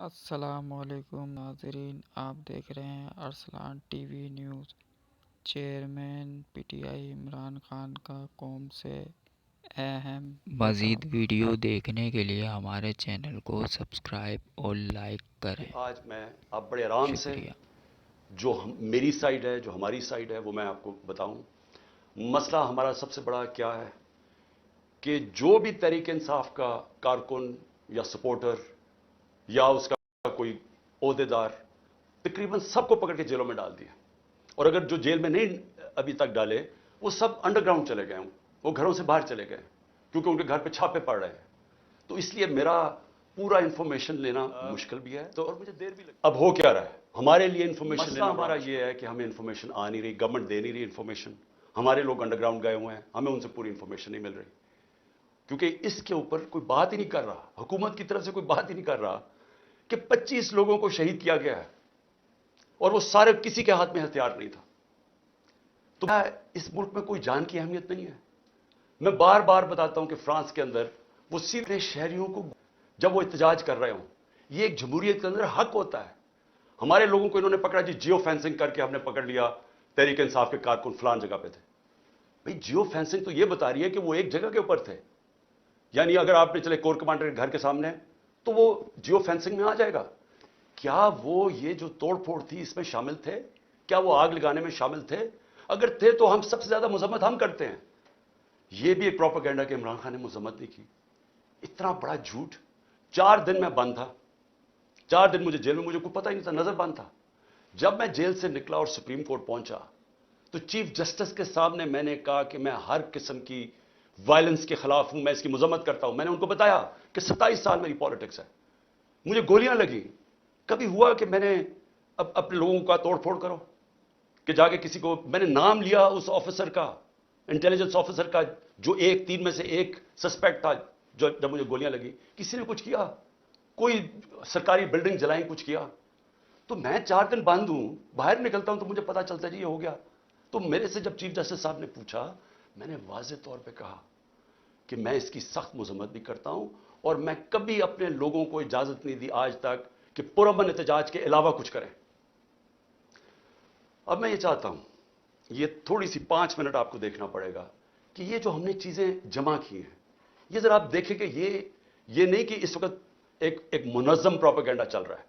السلام علیکم ناظرین، آپ دیکھ رہے ہیں Arsalan T V news. Chairman P T I Imran Khan کا قوم سے اہم مزید ویڈیو دیکھنے کے لیے ہمارے چینل کو سبسکرائب اور لائک کریں۔ آج میں آپ بڑے آرام سے جو میری سائیڈ ہے، جو ہماری سائیڈ ہے، وہ میں آپ کو بتاؤں۔ مسئلہ ہمارا سب سے بڑا کیا ہے کہ جو بھی تحریک انصاف کا کارکن یا سپورٹر یا اس کا کوئی عہدیدار، تقریباً سب کو پکڑ کے جیلوں میں ڈال دیا، اور اگر جو جیل میں نہیں ابھی تک ڈالے وہ سب انڈر گراؤنڈ چلے گئے، وہ گھروں سے باہر چلے گئے کیونکہ ان کے گھر پہ چھاپے پڑ رہے ہیں۔ تو اس لیے میرا پورا انفارمیشن لینا مشکل بھی ہے، تو اور مجھے دیر بھی لگتی۔ اب ہو کیا رہا ہے ہمارے لیے انفارمیشن لینا؟ ہمارا یہ ہے کہ ہمیں انفارمیشن آ نہیں رہی، گورنمنٹ دے نہیں رہی انفارمیشن، ہمارے لوگ انڈر گراؤنڈ گئے ہوئے ہیں، ہمیں ان سے پوری انفارمیشن نہیں مل رہی، کیونکہ اس کے اوپر کوئی بات ہی نہیں کر رہا، حکومت کی طرف سے کوئی بات ہی نہیں کر رہا کہ 25 لوگوں کو شہید کیا گیا ہے اور وہ سارے کسی کے ہاتھ میں ہتھیار نہیں تھا۔ تو اس ملک میں کوئی جان کی اہمیت نہیں ہے؟ میں بار بار بتاتا ہوں کہ فرانس کے اندر وہ سیدھے شہریوں کو جب وہ احتجاج کر رہے ہوں، یہ ایک جمہوریت کے اندر حق ہوتا ہے۔ ہمارے لوگوں کو انہوں نے پکڑا، جیو فینسنگ کر کے ہم نے پکڑ لیا، تحریک انصاف کے کارکن فلان جگہ پہ تھے۔ بھئی جیو فینسنگ تو یہ بتا رہی ہے کہ وہ ایک جگہ کے اوپر تھے، یعنی اگر آپ نے چلے کور کمانڈر کے گھر کے سامنے تو وہ جیو فینسنگ میں آ جائے گا۔ کیا وہ یہ جو توڑ پھوڑ تھی اس میں شامل تھے؟ کیا وہ آگ لگانے میں شامل تھے؟ اگر تھے تو ہم سب سے زیادہ مذمت ہم کرتے ہیں۔ یہ بھی ایک پروپیگنڈا کہ عمران خان نے مذمت نہیں کی۔ اتنا بڑا جھوٹ۔ 4 دن میں بند تھا، 4 دن مجھے جیل میں، مجھے کوئی پتہ ہی نہیں تھا، نظر بند تھا۔ جب میں جیل سے نکلا اور سپریم کورٹ پہنچا تو چیف جسٹس کے سامنے میں نے کہا کہ میں ہر قسم کی وائلنس کے خلاف ہوں، میں اس کی مذمت کرتا ہوں۔ میں نے ان کو بتایا کہ 27 سال میری پالیٹکس ہے، مجھے گولیاں لگی، کبھی ہوا کہ میں نے اپنے لوگوں کا توڑ پھوڑ کرو کہ جا کے کسی کو میں نے نام لیا اس آفیسر کا، انٹیلیجنس آفیسر کا، جو 3 میں سے ایک سسپیکٹ تھا، جب مجھے گولیاں لگی، کسی نے کچھ کیا؟ کوئی سرکاری بلڈنگ جلائیں، کچھ کیا؟ تو میں 4 دن بند ہوں، باہر نکلتا ہوں تو مجھے پتا چلتا ہے جی یہ ہو گیا۔ تو میرے سے جب چیف جسٹس صاحب نے پوچھا، میں نے واضح طور پہ کہا کہ میں اس کی سخت مذمت بھی کرتا ہوں، اور میں کبھی اپنے لوگوں کو اجازت نہیں دی آج تک کہ پرامن احتجاج کے علاوہ کچھ کریں۔ اب میں یہ چاہتا ہوں، یہ تھوڑی سی 5 منٹ آپ کو دیکھنا پڑے گا کہ یہ جو ہم نے چیزیں جمع کی ہیں، یہ ذرا آپ دیکھیں کہ یہ نہیں کہ اس وقت ایک منظم پروپیگنڈا چل رہا ہے،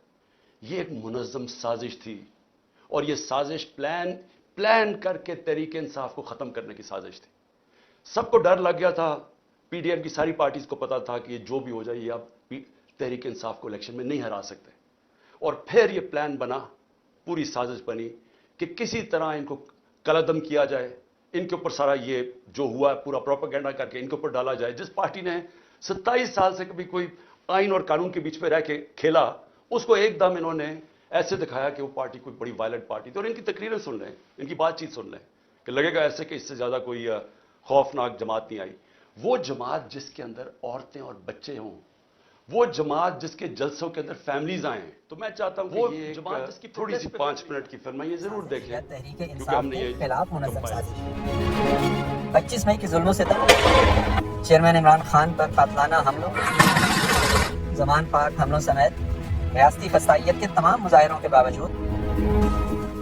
یہ ایک منظم سازش تھی، اور یہ سازش پلان کر کے تحریک انصاف کو ختم کرنے کی سازش تھی۔ سب کو ڈر لگ گیا تھا، پی ڈی ایم کی ساری پارٹیز کو پتا تھا کہ یہ جو بھی ہو جائے یہ اب تحریک انصاف کو الیکشن میں نہیں ہرا سکتے، اور پھر یہ پلان بنا، پوری سازش بنی کہ کسی طرح ان کو کلعدم کیا جائے، ان کے اوپر سارا یہ جو ہوا پورا پروپیگنڈا کر کے ان کے اوپر ڈالا جائے۔ جس پارٹی نے 27 سال سے کبھی کوئی آئین اور قانون کے بیچ میں رہ کے کھیلا، اس کو ایک دم انہوں نے ایسے دکھایا کہ وہ پارٹی کوئی بڑی وائلنٹ پارٹی تھی۔ اور ان کی تقریریں سن لیں، ان کی بات چیت سن لیں، کہ لگے گا ایسے کہ اس سے زیادہ کوئی خوفناک جماعت نہیں آئی۔ وہ جماعت جس کے اندر عورتیں اور بچے ہوں، وہ جماعت جس کے جلسوں کے اندر فیملیز آئیں، تو میں چاہتا ہوں کہ یہ جماعت جس کی تھوڑی سی 5 منٹ کی فلم ہے، یہ ضرور دیکھیں، تحریک کیونکہ انصاف ہم نے کے یہ خلاف منظم سازش 25 مئی کے ظلم و ستم، چیئرمین عمران خان پر قاتلانہ حملوں، زمان پاک حملوں سمیت ریاستی فسطائیت کے تمام مظاہروں کے باوجود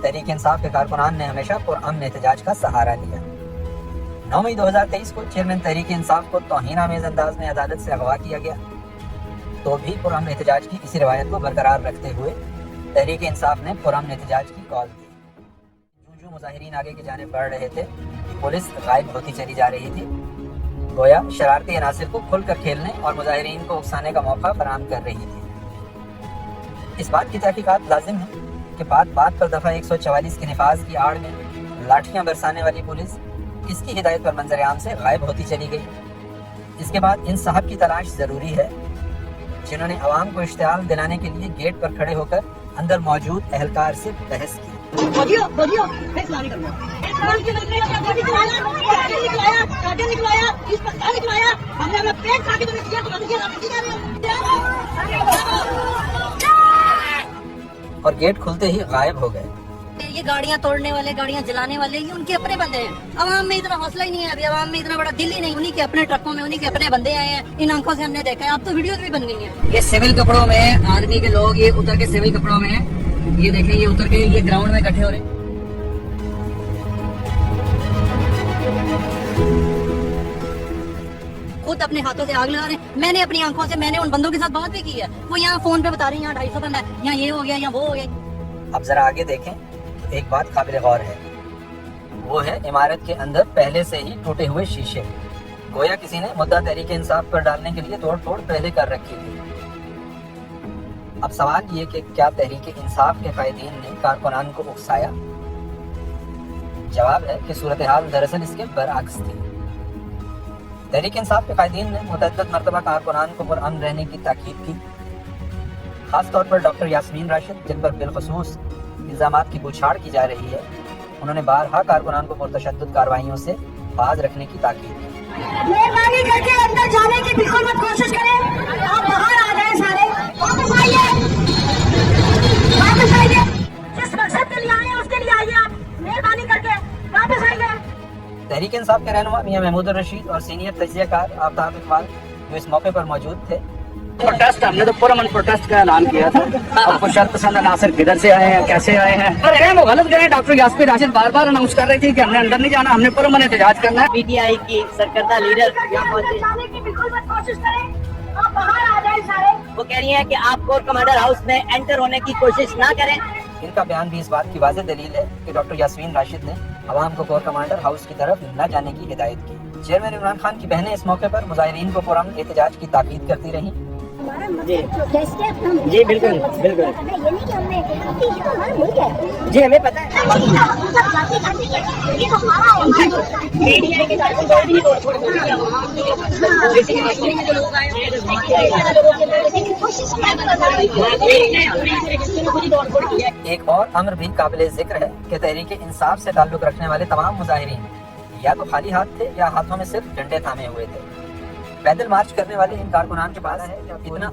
تحریک انصاف کے کارکنان نے ہمیشہ پرامن احتجاج کا سہارا لیا۔ 9 مئی 2023 کو چیئرمین تحریک انصاف کو توہین آمیز انداز میں عدالت سے اغوا کیا گیا، تو بھی پرامن احتجاج کی اسی روایت کو برقرار رکھتے ہوئے تحریک انصاف نے پرامن احتجاج کی کال دی۔ جو مظاہرین آگے کی جانب بڑھ رہے تھے، پولیس غائب ہوتی چلی جا رہی تھی، گویا شرارتی عناصر کو کھل کر کھیلنے اور مظاہرین کو اکسانے کا موقع فراہم کر رہی تھی۔ اس بات کی تحقیقات لازم ہے کہ بات بات پر دفعہ 144 کے نفاذ کی آڑ میں لاٹھیاں برسانے والی پولیس اس کی ہدایت پر منظر عام سے غائب ہوتی چلی گئی۔ اس کے بعد ان صاحب کی تلاش ضروری ہے جنہوں نے عوام کو اشتعال دلانے کے لیے گیٹ پر کھڑے ہو کر اندر موجود اہلکار سے بحث کی۔ اور گیٹ کھلتے ہی غائب ہو گئے۔ ये गाड़ियां तोड़ने वाले, गाड़ियां जलाने वाले, ये उनके अपने बंदे हैं। अवाम में इतना हौसला ही नहीं है, अभी अवाम में इतना बड़ा दिल ही नहीं। उन्हीं के अपने ट्रकों में उन्हीं के अपने बंदे आए हैं, इन आंखों से हमने देखा है। अब तो वीडियोस भी बन गई हैं। ये सिविल कपड़ों में आर्मी के लोग, ये उतर के सिविल कपड़ों में हैं। ये देखें, ये उतर के ये ग्राउंड में इकट्ठे हो रहे हैं। खुद अपने हाथों से आग लगा रहे हैं। मैंने अपनी आंखों से, मैंने उन बंदों के साथ बात भी की है। वो यहाँ फोन पे बता रहे हैं यहाँ 250 बंदा है, यहाँ ये हो गया, यहाँ वो हो गया। अब जरा आगे देखें, एक बात काबिल गौर है, वो है इमारत के अंदर पहले से ही टूटे हुए शीशे। गोया किसी ने मुद्दा तहरीक इंसाफ पर डालने के लिए तोड़ फोड़ पहले कर रखी थी। अब सवाल ये कि क्या तहरीक इंसाफ के कायदीन ने कारकुनान को उकसाया? जवाब है कि सूरत हाल दरअसल इसके बरअक्स थी। तहरीक इंसाफ के कायदीन ने मुतअद्दिद मरतबा कारकुनान को पुरअमन रहने की ताकीद की। खास तौर पर डॉक्टर यास्मीन राशिद, जिन पर बिलखुसूस इल्जामात की बूछाड़ की जा रही है, उन्होंने बारहा कारकुनान को पुरतशद्दुद कार्रवाइयों से बाज रखने की ताकीद की। मेहरबानी करके अंदर जाने की बिल्कुल मत कोशिश करें, आप बाहर आ जाए सारे, वापस आइए, वापस आइए, जिस मकसद के लिए आए हैं उसके लिए आइए, आप मेहरबानी करके वापस आइए। तहरीक इंसाफ के रहनुमा मियां महमूद रशीद और सीनियर तजियाकार आफ्ताब इकबाल जो इस मौके पर मौजूद थे। प्रोटेस्ट, हमने तो पुरअमन प्रोटेस्ट का ऐलान किया था। अब कुछ शर्त पसंद अनासर किधर से आए हैं, कैसे आए हैं, अरे वो गलत गए। डॉक्टर यास्मीन राशिद बार बार अनाउंस कर रही थी कि हमने अंदर नहीं जाना, हमने पुरअमन एहतजाज करना है। पीटीआई की सरकर्दा लीडर अंदर जाने की बिल्कुल मत कोशिश करें, आप बाहर आ जाए सारे। वो कह रही है कि आप कोर कमांडर हाउस में एंटर होने की कोशिश ना करें। इनका बयान भी इस बात की वाज़ेह दलील है कि डॉक्टर यास्मीन राशिद ने अवाम को कोर कमांडर हाउस की तरफ न जाने की हिदायत की। चेयरमैन इमरान खान की बहनें इस मौके पर मुजाहिरीन को पुरअमन एहतजाज की ताकीद करती रहीं। जी बिल्कुल बिल्कुल, ये नहीं कि हमने ये तो हमारा मुल्क है, जी हमें पता है। ये तो हमारा एक और अमर भी काबिल जिक्र है कि तहरीक इंसाफ से ताल्लुक रखने वाले तमाम मुजाहिरीन या तो खाली हाथ थे या हाथों में सिर्फ डंडे थामे हुए थे। पैदल मार्च करने वाले इन कारकुनान के पास है इतना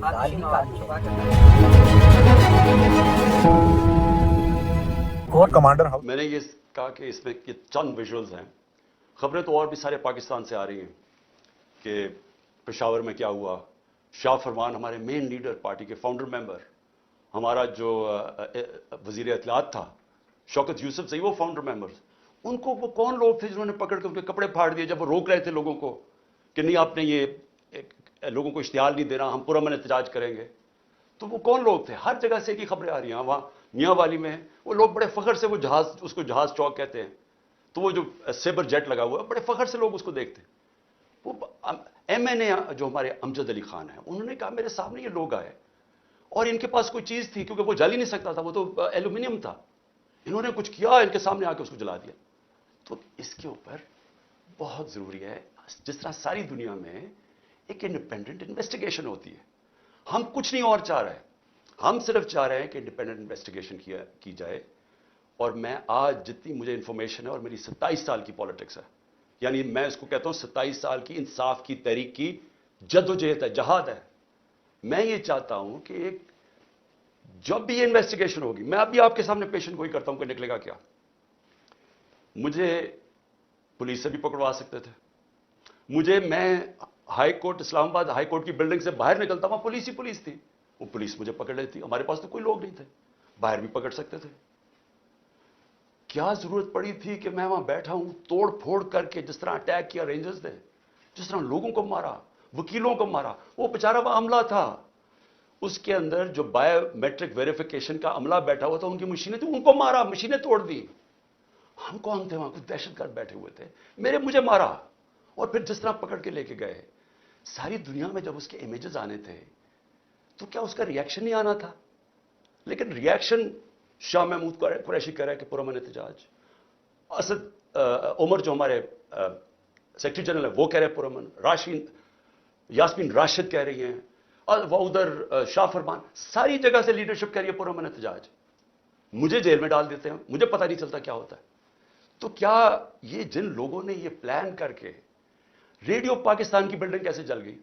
कोर कमांडर हाउस। मैंने ये कहा कि इसमें ये चंद विजुअल्स हैं। खबरें तो और भी सारे पाकिस्तान से आ रही हैं कि पेशावर में क्या हुआ। शाह फरमान, हमारे मेन लीडर, पार्टी के फाउंडर मेंबर, हमारा जो वजीर इत्तलात था शौकत यूसुफ सही, वो फाउंडर मेंबर्स, उनको वो कौन लोग थे जिन्होंने पकड़ के उनके कपड़े फाड़ दिए जब वो रोक रहे थे लोगों को कि नहीं आपने ये लोगों को इश्तिहार नहीं देना, हम पुरअमन एहतजाज करेंगे। तो वो कौन लोग थे? हर जगह से एक ही खबरें आ रही हैं। वहाँ मियाँ वाली में वो लोग बड़े फख्र से, वो जहाज, उसको जहाज चौक कहते हैं, तो वो जो सेबर जेट लगा हुआ है, बड़े फख्र से लोग उसको देखते हैं। वो MNA जो हमारे अमजद अली खान है, उन्होंने कहा मेरे सामने ये लोग आए और इनके पास कोई चीज़ थी, क्योंकि वो जल ही नहीं सकता था, वो तो एल्यूमिनियम था। इन्होंने कुछ किया, इनके सामने आके उसको जला दिया। तो इसके ऊपर बहुत ज़रूरी है, जिस तरह सारी दुनिया में एक इंडिपेंडेंट इन्वेस्टिगेशन होती है। हम कुछ नहीं और चाह रहे हैं, हम सिर्फ चाह रहे हैं कि इंडिपेंडेंट इन्वेस्टिगेशन की जाए। और मैं आज जितनी मुझे इंफॉर्मेशन है, और मेरी 27 साल की पॉलिटिक्स है, यानी मैं इसको कहता हूं 27 साल की इंसाफ की तहरीक की जद्दोजहद है, जहाद है। मैं ये चाहता हूं कि एक जब भी ये इन्वेस्टिगेशन होगी, मैं अभी आपके सामने पेशेंट गोई करता हूं कि निकलेगा क्या। मुझे पुलिस से भी पकड़वा सकते थे, मैं high court, Islamabad high court की बिल्डिंग से बाहर निकलता, वहां पुलिस ही पुलिस थी, वो पुलिस मुझे पकड़ लेती। हमारे पास तो कोई लोग नहीं थे, बाहर भी पकड़ सकते थे। क्या जरूरत पड़ी थी कि मैं वहां बैठा हूं, तोड़ फोड़ करके, जिस तरह अटैक किया रेंजर्स ने, जिस तरह लोगों को मारा, वकीलों को मारा। वो बेचारा वो अमला था, उसके अंदर जो बायोमेट्रिक वेरिफिकेशन का अमला बैठा हुआ था, उनकी मशीनें थी, उनको मारा, मशीनें तोड़ दी। हम कौन थे? वहां कुछ दहशतगर्द बैठे हुए थे, मुझे मारा, और फिर जिस तरह पकड़ के लेके गए। सारी दुनिया में जब उसके इमेजेस आने थे तो क्या उसका रिएक्शन नहीं आना था? लेकिन रिएक्शन शाह महमूद कुरैशी कह रहा है कि पुरअमन एहतजाज। असद उमर जो हमारे सेक्रेटरी जनरल है, वो कह रहे हैं पुरअमन। यास्मीन राशिद कह रही हैं, और वह उधर शाह फरमान, सारी जगह से लीडरशिप कह रही है पुरअमन एहतजाज। मुझे जेल में डाल देते हैं, मुझे पता नहीं चलता क्या होता है। तो क्या ये जिन लोगों ने ये प्लान करके, रेडियो पाकिस्तान की बिल्डिंग कैसे जल गई?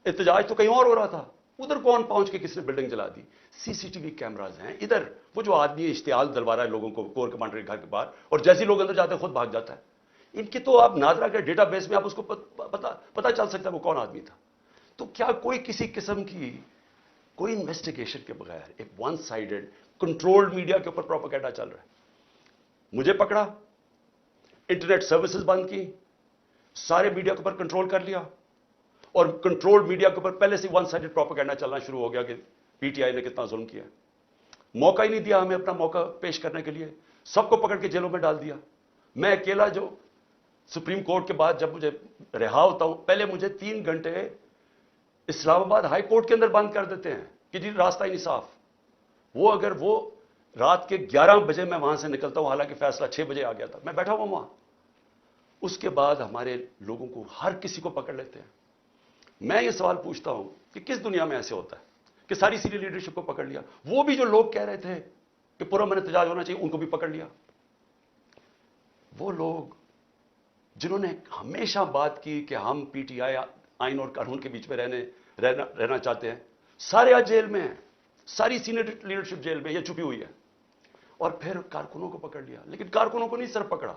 एहतजाज तो कहीं और हो रहा था, उधर कौन पहुंच के किसने बिल्डिंग जला दी? सीसीटीवी कैमराज हैं इधर। वो जो आदमी इश्तियाल दिलवा रहा है लोगों को कोर कमांडर के घर के बाहर, और जैसे ही लोग अंदर जाते हैं खुद भाग जाता है। इनकी तो आप नादरा के डेटाबेस में आप उसको पता चल सकता है वो कौन आदमी था। तो क्या कोई किसी किस्म की कोई इन्वेस्टिगेशन के बगैर एक वन साइडेड कंट्रोल्ड मीडिया के ऊपर प्रोपेगेंडा चल रहा है? मुझे पकड़ा, इंटरनेट सर्विसेज बंद की, सारे मीडिया के ऊपर कंट्रोल कर लिया, और कंट्रोल्ड मीडिया के ऊपर पहले से वन साइडेड प्रोपेगेंडा चलना शुरू हो गया कि पीटीआई ने कितना जुल्म किया। मौका ही नहीं दिया हमें अपना मौका पेश करने के लिए, सबको पकड़ के जेलों में डाल दिया। मैं अकेला जो सुप्रीम कोर्ट के बाद जब मुझे रिहा होता हूं, पहले मुझे 3 घंटे इस्लामाबाद हाई कोर्ट के अंदर बंद कर देते हैं कि जी रास्ता ही नहीं साफ। वो अगर वो रात के 11 बजे मैं वहां से निकलता हूं, हालांकि फैसला 6 बजे आ गया था, मैं बैठा हुआ वहां। उसके बाद हमारे लोगों को हर किसी को पकड़ लेते हैं। मैं ये सवाल पूछता हूं कि किस दुनिया में ऐसे होता है कि सारी सीनियर लीडरशिप को पकड़ लिया? वो भी जो लोग कह रहे थे कि पुरअमन एहतजाज होना चाहिए, उनको भी पकड़ लिया। वो लोग जिन्होंने हमेशा बात की कि हम पीटीआई आइन और कानून के बीच में रहना चाहते हैं, सारे आज जेल में हैं, सारी सीनियर लीडरशिप जेल में ये छुपी हुई है। और फिर कारकुनों को पकड़ लिया, लेकिन कारकुनों को नहीं सिर्फ पकड़ा,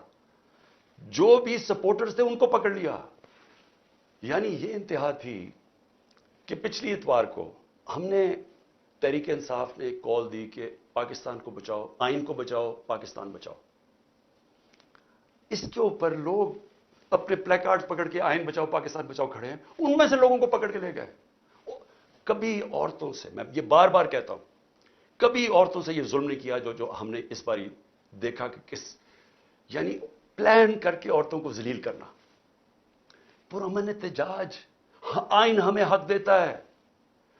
जो भी सपोर्टर्स थे उनको पकड़ लिया। यानी ये इंतहा थी कि पिछली इतवार को हमने तहरीक इंसाफ ने एक कॉल दी कि पाकिस्तान को बचाओ, आइन को बचाओ, पाकिस्तान बचाओ। इसके ऊपर लोग अपने प्लेकार्ड पकड़ के आइन बचाओ पाकिस्तान बचाओ खड़े हैं, उनमें से लोगों को पकड़ के ले गए। कभी औरतों से, मैं ये बार बार कहता हूं, कभी औरतों से ये जुल्म नहीं किया जो हमने इस बार देखा कि किस, यानी प्लान करके औरतों को जलील करना। पुरअमन एहतजाज, आइन हमें हक देता है,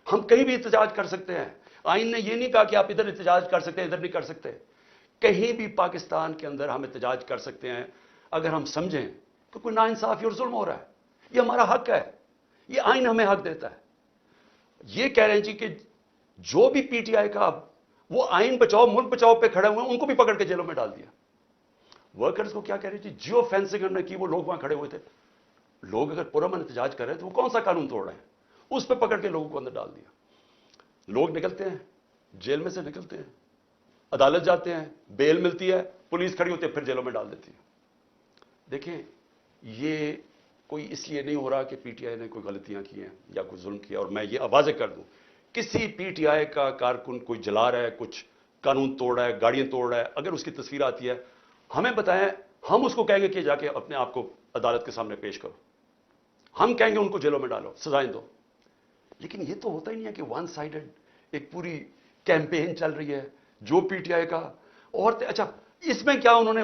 हम कहीं भी एहतजाज कर सकते हैं। आइन ने यह नहीं कहा कि आप इधर एहतजाज कर सकते हैं, इधर नहीं कर सकते। कहीं भी पाकिस्तान के अंदर हम एहतजाज कर सकते हैं अगर हम समझें कि कोई नाइंसाफी और जुल्म हो रहा है। ये हमारा हक है, ये आइन हमें हक देता है। ये कह रहे हैं जी कि जो भी पीटीआई का वो आइन बचाओ मुल्क बचाओ पे खड़े हुए हैं, उनको भी पकड़ के जेलों में डाल दिया। वर्कर्स को क्या कह रहे थे? जियो फेंसिंग हमने की, वो लोग वहां खड़े हुए थे। लोग अगर पुरअमन एहतजाज कर रहे हैं तो वो कौन सा कानून तोड़ रहे हैं? उस पर पकड़ के लोगों को अंदर डाल दिया। लोग निकलते हैं, जेल में से निकलते हैं, अदालत जाते हैं, बेल मिलती है, पुलिस खड़ी होती है, फिर जेलों में डाल देती है। देखें, ये कोई इसलिए नहीं हो रहा कि पीटीआई ने कोई गलतियां की हैं या कोई जुल्म किया। और मैं ये वाज़ेह कर दूं, किसी पीटीआई का कारकुन कोई जला रहा है, कुछ कानून तोड़ रहा है, गाड़ियां तोड़ रहा है, अगर उसकी तस्वीर आती है हमें बताएं, हम उसको कहेंगे कि जाके अपने आप को अदालत के सामने पेश करो। हम कहेंगे उनको जेलों में डालो, सजाएं दो। लेकिन ये तो होता ही नहीं है कि वन साइडेड एक पूरी कैंपेन चल रही है जो पीटीआई का। और अच्छा, इसमें क्या उन्होंने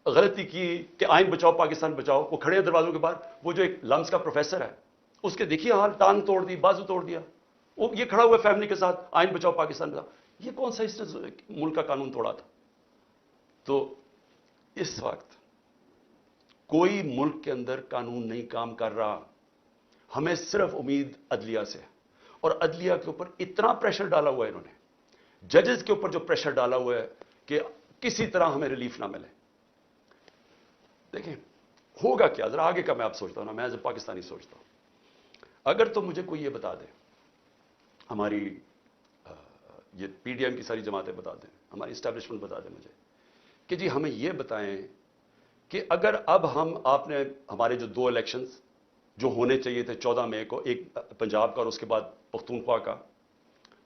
गलती की कि आइन बचाओ पाकिस्तान बचाओ? वो खड़े हैं दरवाजों के बाहर, वो जो एक लम्स का प्रोफेसर है उसके देखिए हाल, टांग तोड़ दी, बाजू तोड़ दिया, वो ये खड़ा हुआ फैमिली के साथ, आइन बचाओ पाकिस्तान बचाओ। ये कौन सा इसने मुल्क का कानून तोड़ा था? तो इस वक्त कोई मुल्क के अंदर कानून नहीं काम कर रहा। हमें सिर्फ उम्मीद अदलिया से है, और अदलिया के ऊपर इतना प्रेशर डाला हुआ है इन्होंने, जजेस के ऊपर जो प्रेशर डाला हुआ है कि किसी तरह हमें रिलीफ ना मिले। देखें होगा क्या, जरा आगे का मैं आप सोचता हूं ना, मैं एज ए पाकिस्तानी सोचता हूं। अगर तो मुझे कोई ये बता दे, हमारी ये पीडीएम की सारी जमातें बता दें, हमारी इस्टेब्लिशमेंट बता दें मुझे कि जी हमें ये बताएं कि अगर अब आपने हमारे जो 2 इलेक्शंस जो होने चाहिए थे 14 मई को, एक पंजाब का और उसके बाद पख्तूनख्वा का,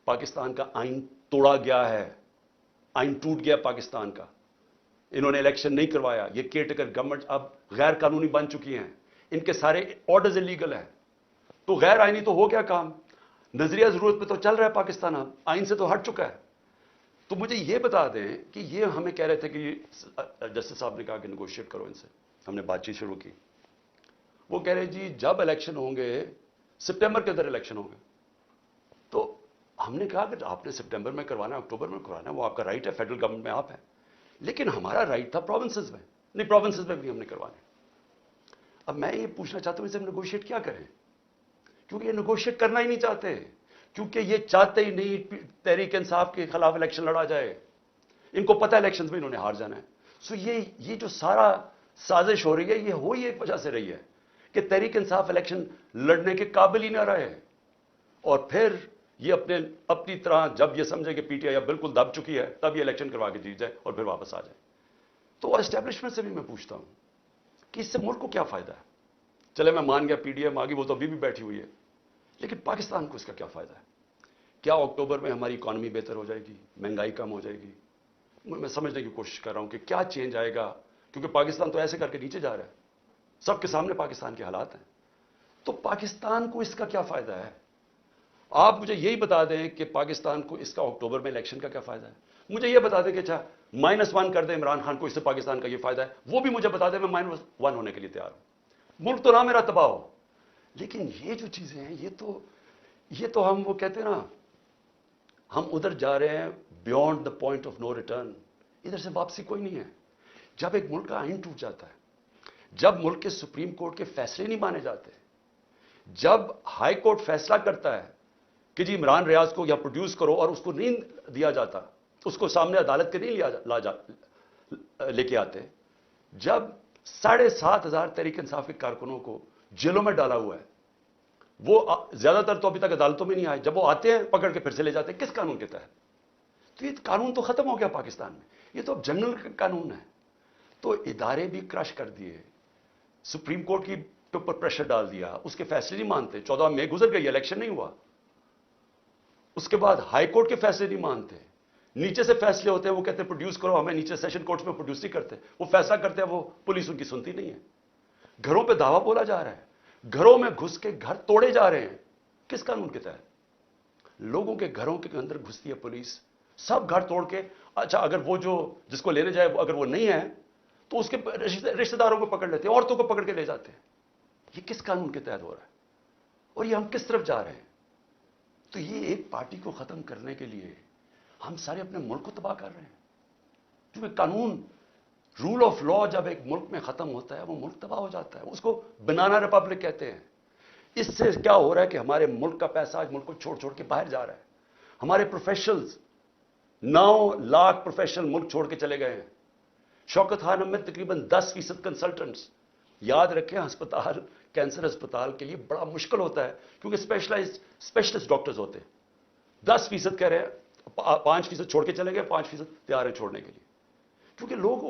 पाकिस्तान का आइन तोड़ा गया है, आइन टूट गया पाकिस्तान का, इन्होंने इलेक्शन नहीं करवाया, ये केयरटेकर गवर्नमेंट अब गैर कानूनी बन चुकी हैं, इनके सारे ऑर्डर्स इलीगल हैं, तो गैर आइनी तो हो गया काम, नजरिया जरूरत पे तो चल रहा है पाकिस्तान, अब आइन से तो हट चुका है। तो मुझे ये बता दें कि ये हमें कह रहे थे कि जस्टिस साहब ने कहा कि नेगोशिएट करो इनसे, हमने बातचीत शुरू की। वो कह रहे जी जब इलेक्शन होंगे, सितंबर के अंदर इलेक्शन होंगे, तो हमने कहा कि आपने सितंबर में करवाना है, अक्टूबर में करवाना है, वो आपका राइट है, फेडरल गवर्नमेंट में आप है, लेकिन हमारा राइट था प्रोविंसेस में, नहीं प्रोविंसेस में भी हमने करवाने। अब मैं ये पूछना चाहता हूं इसे हम नेगोशिएट क्या करें, क्योंकि ये नेगोशिएट करना ही नहीं चाहते, क्योंकि ये चाहते ही नहीं तहरीक इंसाफ के खिलाफ इलेक्शन लड़ा जाए। इनको पता है इलेक्शंस में इन्होंने हार जाना है। सो ये जो सारा साजिश हो रही है, ये हो ही एक वजह से रही है कि तहरीक इंसाफ इलेक्शन लड़ने के काबिल ही ना रहे, اور پھر یہ اپنی طرح جب یہ سمجھے کہ پی ٹی آئی اب بالکل دب چکی ہے تب یہ الیکشن کروا کے جیت جائے اور پھر واپس آ جائے. تو اسٹیبلشمنٹ سے بھی میں پوچھتا ہوں کہ اس سے ملک کو کیا فائدہ ہے؟ چلے میں مان گیا پی ڈی ایم آگی، وہ تو ابھی بھی بیٹھی ہوئی ہے، لیکن پاکستان کو اس کا کیا فائدہ ہے؟ کیا اکتوبر میں ہماری اکانومی بہتر ہو جائے گی، مہنگائی کم ہو جائے گی؟ میں سمجھنے کی کوشش کر رہا ہوں کہ کیا چینج آئے گا، کیونکہ پاکستان تو ایسے کر کے نیچے جا رہا ہے، سب کے سامنے پاکستان کے حالات ہیں. تو پاکستان کو اس کا کیا فائدہ ہے؟ آپ مجھے یہی بتا دیں کہ پاکستان کو اس کا اکتوبر میں الیکشن کا کیا فائدہ ہے. مجھے یہ بتا دیں کہ اچھا -1 کر دیں عمران خان کو، اس سے پاکستان کا یہ فائدہ ہے، وہ بھی مجھے بتا دیں، میں -1 ہونے کے لیے تیار ہوں. ملک تو نہ میرا تباہ ہو، لیکن یہ جو چیزیں ہیں یہ تو ہم وہ کہتے ہیں نا، ہم ادھر جا رہے ہیں beyond the point of no return, ادھر سے واپسی کوئی نہیں ہے. جب ایک ملک کا آئین ٹوٹ جاتا ہے، جب ملک کے سپریم کورٹ کے فیصلے نہیں مانے جاتے، جب ہائی کورٹ فیصلہ کرتا ہے کہ جی عمران ریاض کو یا پروڈیوس کرو اور اس کو نہیں دیا جاتا، اس کو سامنے عدالت کے نہیں لے کے آتے، جب 7,500 تحریک انصاف کے کارکنوں کو جیلوں میں ڈالا ہوا ہے، وہ زیادہ تر تو ابھی تک عدالتوں میں نہیں آئے، جب وہ آتے ہیں پکڑ کے پھر سے لے جاتے ہیں، کس قانون کے تحت؟ تو یہ قانون تو ختم ہو گیا پاکستان میں، یہ تو اب جنرل قانون ہے. تو ادارے بھی کرش کر دیے، سپریم کورٹ کی اوپر پریشر ڈال دیا، اس کے فیصلے نہیں مانتے. 14 مئی گزر گئی، الیکشن نہیں ہوا. اس کے بعد ہائی کورٹ کے فیصلے نہیں مانتے، نیچے سے فیصلے ہوتے ہیں، وہ کہتے ہیں پروڈیوس کرو، ہمیں نیچے سیشن کورٹس میں پروڈیوس نہیں کرتے، وہ فیصلہ کرتے ہیں، وہ پولیس ان کی سنتی نہیں ہے. گھروں پہ دعویٰ بولا جا رہا ہے، گھروں میں گھس کے گھر توڑے جا رہے ہیں، کس قانون کے تحت؟ لوگوں کے گھروں کے اندر گھستی ہے پولیس، سب گھر توڑ کے، اچھا اگر وہ جو جس کو لینے جائے اگر وہ نہیں ہے تو اس کے رشتہ داروں کو پکڑ لیتے ہیں، عورتوں کو پکڑ کے لے جاتے ہیں. یہ کس قانون کے تحت ہو رہا ہے؟ اور یہ ہم کس طرف جا رہے ہیں؟ تو یہ ایک پارٹی کو ختم کرنے کے لیے ہم سارے اپنے ملک کو تباہ کر رہے ہیں. کیونکہ قانون، رول آف لا جب ایک ملک میں ختم ہوتا ہے وہ ملک تباہ ہو جاتا ہے. اس کو بنانا ریپبلک کہتے ہیں. اس سے کیا ہو رہا ہے کہ ہمارے ملک کا پیسہ آج ملک کو چھوڑ چھوڑ کے باہر جا رہا ہے. ہمارے پروفیشنلز 9 لاکھ پروفیشنل ملک چھوڑ کے چلے گئے ہیں. شوکت خانم میں تقریباً 10% کنسلٹنٹس. یاد رکھیں ہسپتال، کینسر ہسپتال کے لیے بڑا مشکل ہوتا ہے کیونکہ اسپیشلسٹ ڈاکٹرز ہوتے ہیں. 10% کہہ رہے ہیں، 5% چھوڑ کے چلے گئے، 5% تیار ہیں چھوڑنے کے لیے. کیونکہ لوگ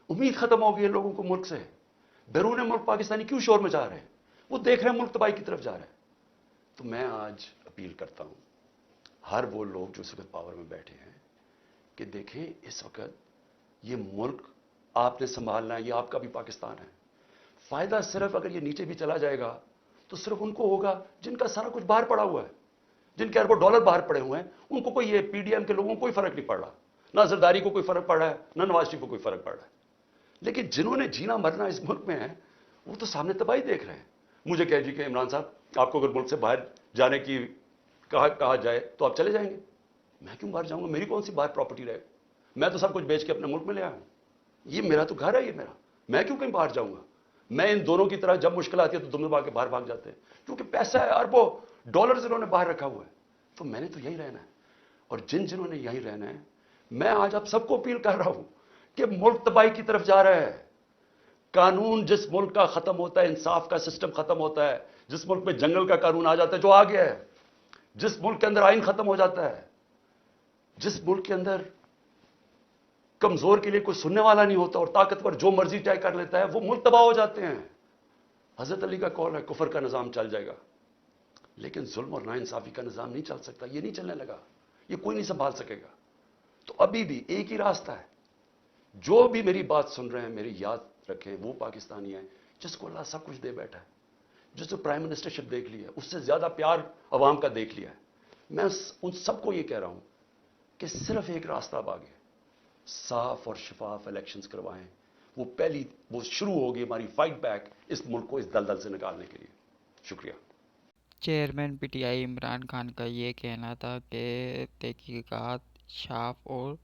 امید ختم ہو گئی ہے لوگوں کو ملک سے. بیرون ملک پاکستانی کیوں شور میں جا رہے ہیں؟ وہ دیکھ رہے ہیں ملک تباہی کی طرف جا رہے ہیں. تو میں آج اپیل کرتا ہوں ہر وہ لوگ جو اس وقت پاور میں بیٹھے ہیں کہ دیکھیں اس وقت یہ ملک آپ نے سنبھالنا ہے، یہ آپ کا بھی پاکستان ہے. فائدہ صرف اگر یہ نیچے بھی چلا جائے گا تو صرف ان کو ہوگا جن کا سارا کچھ باہر پڑا ہوا ہے، جن کے اربوں ڈالر باہر پڑے ہوئے ہیں. ان کو کوئی، یہ پی ڈی ایم کے لوگوں کو کوئی فرق نہیں پڑ رہا، نہ زرداری کو کوئی فرق پڑ رہا ہے، نہ نواز شریف کو کوئی فرق پڑ رہا ہے. لیکن جنہوں نے جینا مرنا اس ملک میں ہے وہ تو سامنے تباہی دیکھ رہے ہیں. مجھے کہہ جی کہ عمران صاحب آپ کو اگر ملک سے باہر جانے کی کہا جائے تو آپ چلے جائیں گے. میں کیوں باہر جاؤں گا؟ میری کون سی باہر پراپرٹی رہے؟ میں تو سب کچھ بیچ کے اپنے ملک میں لے آیا ہوں. یہ میرا تو گھر ہے، یہ میرا، میں کیوں کہیں باہر جاؤں گا؟ میں ان دونوں کی طرح جب مشکل آتی ہے تو دونوں کے باہر بھاگ جاتے ہیں کیونکہ پیسہ ہے، اربوں ڈالرز انہوں نے باہر رکھا ہوا ہے. تو میں نے تو یہی رہنا ہے. اور جنہوں نے یہی رہنا ہے، میں آج آپ سب کو اپیل کر رہا ہوں کہ ملک تباہی کی طرف جا رہا ہے. قانون جس ملک کا ختم ہوتا ہے، انصاف کا سسٹم ختم ہوتا ہے، جس ملک میں جنگل کا قانون آ جاتا ہے جو آ گیا ہے، جس ملک کے اندر آئین ختم ہو جاتا ہے، جس ملک کے اندر کمزور کے لیے کوئی سننے والا نہیں ہوتا اور طاقتور جو مرضی طے کر لیتا ہے، وہ ملک تباہ ہو جاتے ہیں. حضرت علی کا قول ہے کفر کا نظام چل جائے گا لیکن ظلم اور ناانصافی کا نظام نہیں چل سکتا. یہ نہیں چلنے لگا، یہ کوئی نہیں سنبھال سکے گا. تو ابھی بھی ایک ہی راستہ ہے. جو بھی میری بات سن رہے ہیں میری یاد رکھیں، وہ پاکستانی ہیں جس کو اللہ سب کچھ دے بیٹھا ہے، جس نے پرائم منسٹرشپ دیکھ لی ہے، اس سے زیادہ پیار عوام کا دیکھ لیا ہے. میں ان سب کو یہ کہہ رہا ہوں کہ صرف ایک راستہ اب آگے، صاف اور شفاف الیکشنز کروائیں. وہ شروع ہوگی ہماری فائٹ بیک اس ملک کو اس دلدل سے نکالنے کے لیے. شکریہ. Chairman P T I Imran Khan کا یہ کہنا تھا کہ تحقیقات صاف اور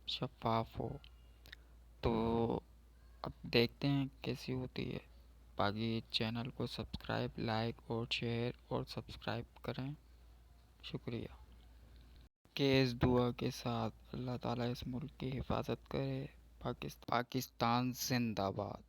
شفاف ہو. تو اب دیکھتے ہیں کیسی ہوتی ہے. باقی چینل کو سبسکرائب، لائک اور شیئر اور سبسکرائب کریں. شکریہ. کہ اس دعا کے ساتھ اللہ تعالیٰ اس ملک کی حفاظت کرے. پاکستان زندہ باد.